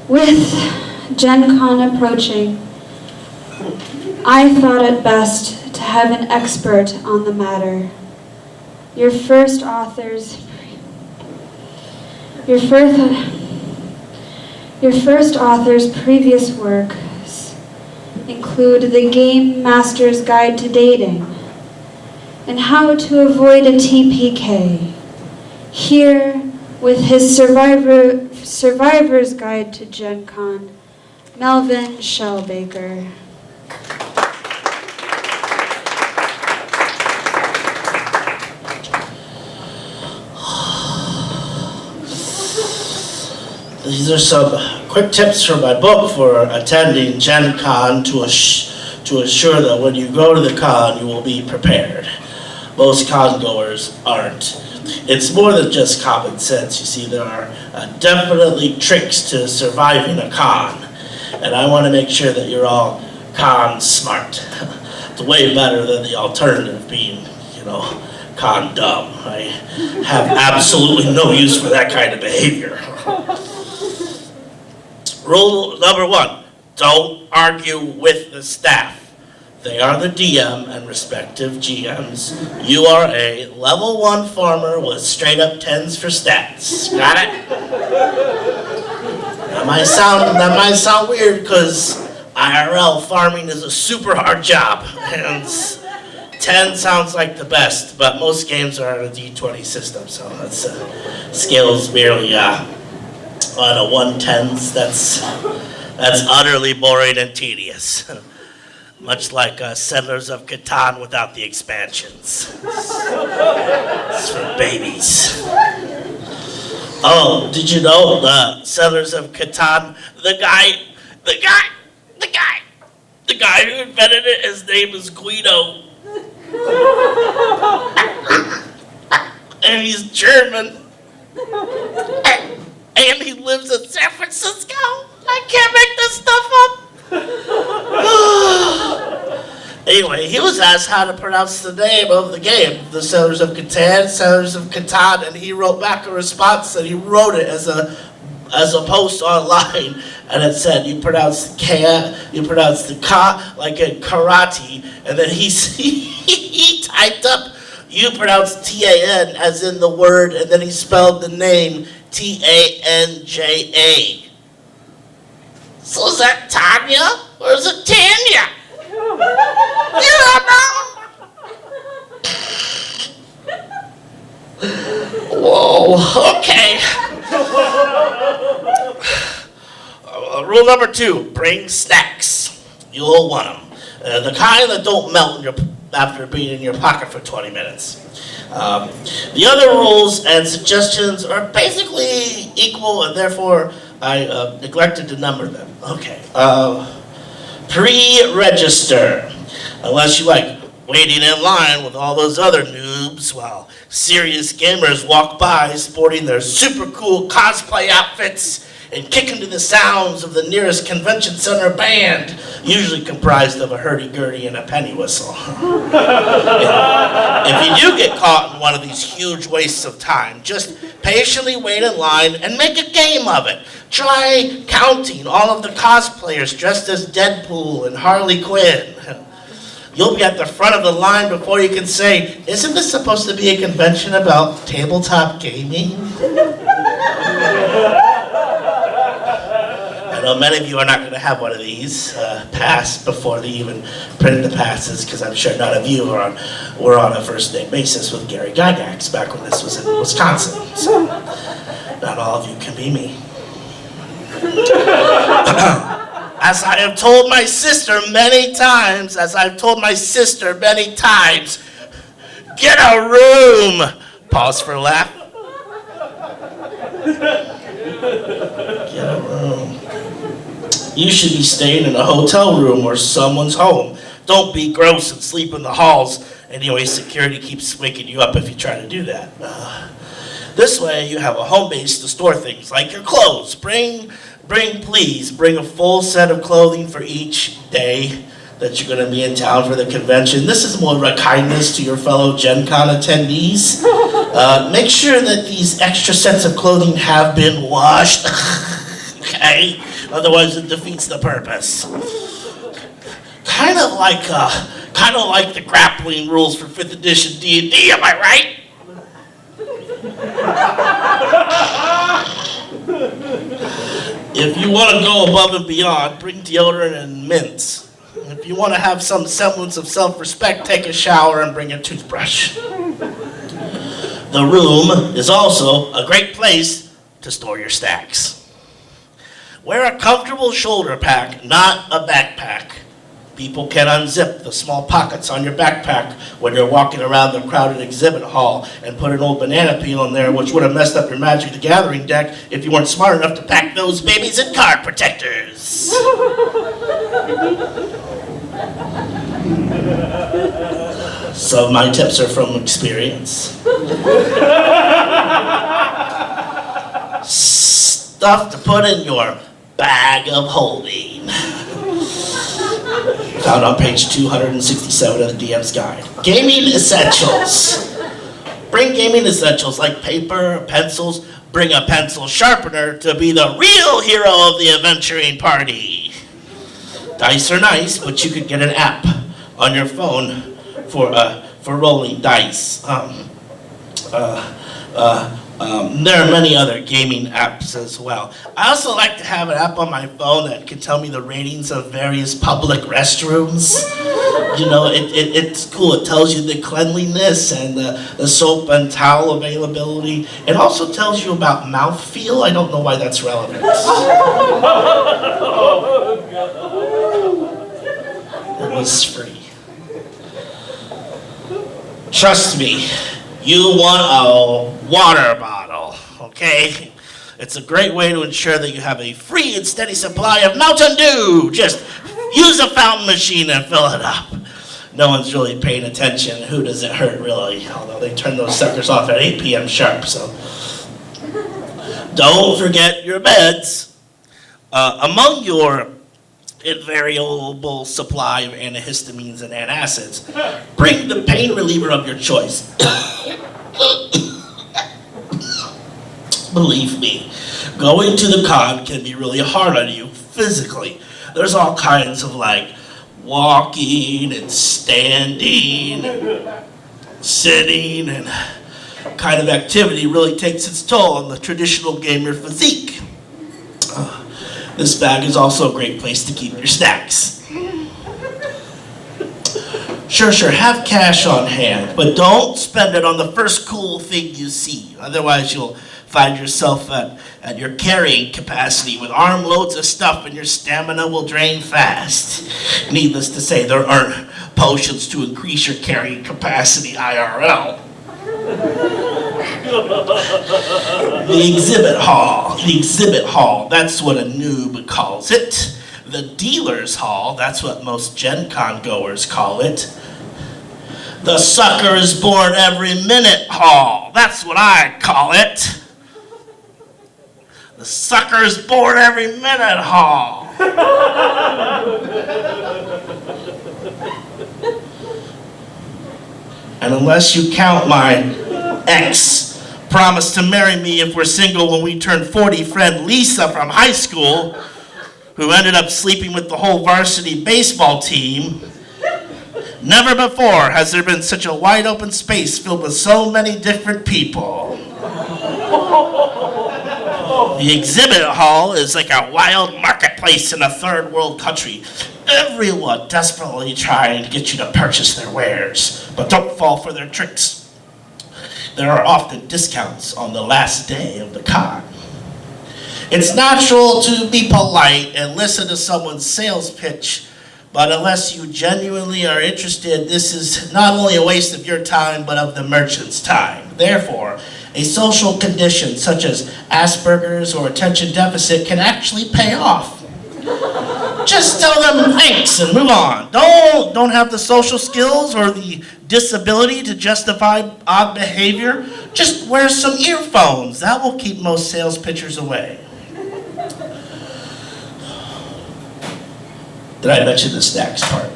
With GenCon approaching, I thought it best to have an expert on the matter. Your first author's previous works include The Game Master's Guide to Dating and How to Avoid a TPK. Here, with his Survivor's Guide to GenCon, Melvin Shellbaker. These are some quick tips from my book for attending GenCon to assure that when you go to the con, you will be prepared. Most con goers aren't. It's more than just common sense. You see, there are definitely tricks to surviving a con, and I want to make sure that you're all con smart. It's way better than the alternative being, con dumb. I have absolutely no use for that kind of behavior. Rule number 1, don't argue with the staff. They are the DM and respective GMs. You are a level 1 farmer with straight up 10s for stats. Got it? That might sound weird because IRL farming is a super hard job. And 10 sounds like the best, but most games are on a D20 system, so that's scales merely on a 1/10s. That's utterly boring and tedious. Much like Settlers of Catan without the expansions. It's for babies. Oh, did you know the Settlers of Catan, the guy who invented it, his name is Guido. And he's German. And he lives in San Francisco. I can't make this stuff up. Anyway, he was asked how to pronounce the name of the game, the Settlers of Catan, and he wrote back a response that he wrote it as a post online, and it said you pronounce the ka like in karate, and then he typed up you pronounce TAN as in the word, and then he spelled the name TANJA. So is that Tanya or is it Tanya? You don't know? Whoa, okay. Rule number 2, bring snacks. You'll want them. The kind that don't melt after being in your pocket for 20 minutes. The other rules and suggestions are basically equal, and therefore I neglected to number them. Okay. Pre-register. Unless you like waiting in line with all those other noobs while serious gamers walk by sporting their super cool cosplay outfits and kicking to the sounds of the nearest convention center band, usually comprised of a hurdy-gurdy and a penny whistle. If you do get caught in one of these huge wastes of time, just patiently wait in line and make a game of it. Try counting all of the cosplayers dressed as Deadpool and Harley Quinn. You'll be at the front of the line before you can say, isn't this supposed to be a convention about tabletop gaming? I know many of you are not going to have one of these passed before they even print the passes, because I'm sure none of you were on a first-name basis with Gary Gygax back when this was in Wisconsin. So not all of you can be me. As I have told my sister many times, get a room. Pause for a laugh. Get a room. You should be staying in a hotel room or someone's home. Don't be gross and sleep in the halls. Anyway, security keeps waking you up if you try to do that. This way, you have a home base to store things like your clothes. Please bring a full set of clothing for each day that you're going to be in town for the convention. This is more of a kindness to your fellow GenCon attendees. Make sure that these extra sets of clothing have been washed. Okay. okay? Otherwise it defeats the purpose. Kind of like the grappling rules for 5th edition D&D, am I right? If you want to go above and beyond, bring deodorant and mints. If you want to have some semblance of self-respect, take a shower and bring a toothbrush. The room is also a great place to store your stacks. Wear a comfortable shoulder pack, not a backpack. People can unzip the small pockets on your backpack when you're walking around the crowded exhibit hall and put an old banana peel in there, which would have messed up your Magic the Gathering deck if you weren't smart enough to pack those babies in card protectors. Some of my tips are from experience. Stuff to put in your bag of holding. Found on page 267 of the DM's Guide. Gaming essentials. Bring gaming essentials like paper, pencils. Bring a pencil sharpener to be the real hero of the adventuring party. Dice are nice, but you could get an app on your phone for rolling dice. There are many other gaming apps as well. I also like to have an app on my phone that can tell me the ratings of various public restrooms. You know, it's cool. It tells you the cleanliness and the soap and towel availability. It also tells you about mouthfeel. I don't know why that's relevant. It was free. Trust me. You want a water bottle, okay? It's a great way to ensure that you have a free and steady supply of Mountain Dew. Just use a fountain machine and fill it up. No one's really paying attention. Who does it hurt, really? Although they turn those suckers off at 8 p.m. sharp, so. Don't forget your meds. Among your invariable supply of antihistamines and antacids, bring the pain reliever of your choice. Believe me, going to the con can be really hard on you physically. There's all kinds of like walking and standing and sitting and kind of activity really takes its toll on the traditional gamer physique. This bag is also a great place to keep your snacks. Sure, have cash on hand, but don't spend it on the first cool thing you see. Otherwise, you'll find yourself at your carrying capacity with armloads of stuff and your stamina will drain fast. Needless to say, there aren't potions to increase your carrying capacity IRL. The exhibit hall, that's what a noob calls it. The dealer's hall, that's what most GenCon goers call it. The sucker is born every minute hall, that's what I call it. The sucker is born every minute hall. And unless you count my ex promised to marry me if we're single when we turn 40 friend Lisa from high school, who ended up sleeping with the whole varsity baseball team, never before has there been such a wide open space filled with so many different people. The exhibit hall is like a wild marketplace in a third world country. Everyone desperately trying to get you to purchase their wares, but don't fall for their tricks. There are often discounts on the last day of the con. It's natural to be polite and listen to someone's sales pitch, but unless you genuinely are interested, this is not only a waste of your time, but of the merchant's time. Therefore, a social condition such as Asperger's or attention deficit can actually pay off. Just tell them thanks and move on. Don't have the social skills or the disability to justify odd behavior. Just wear some earphones. That will keep most sales pitchers away. Did I mention the snacks part?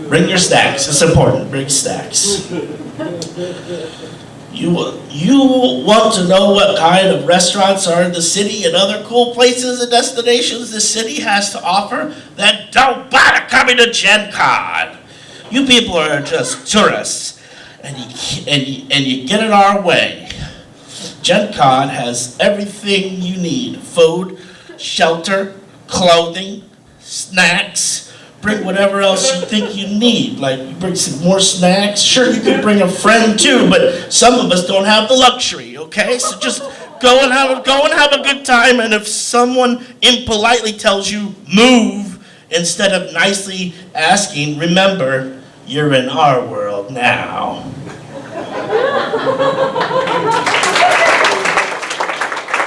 Bring your snacks. It's important. Bring snacks. You want to know what kind of restaurants are in the city and other cool places and destinations the city has to offer? Then don't bother coming to GenCon. You people are just tourists, and you get in our way. GenCon has everything you need: food, shelter, clothing, snacks. Bring whatever else you think you need. Like, you bring some more snacks. Sure, you could bring a friend too, but some of us don't have the luxury, okay? So just go and have a good time, and if someone impolitely tells you move instead of nicely asking, remember, you're in our world now.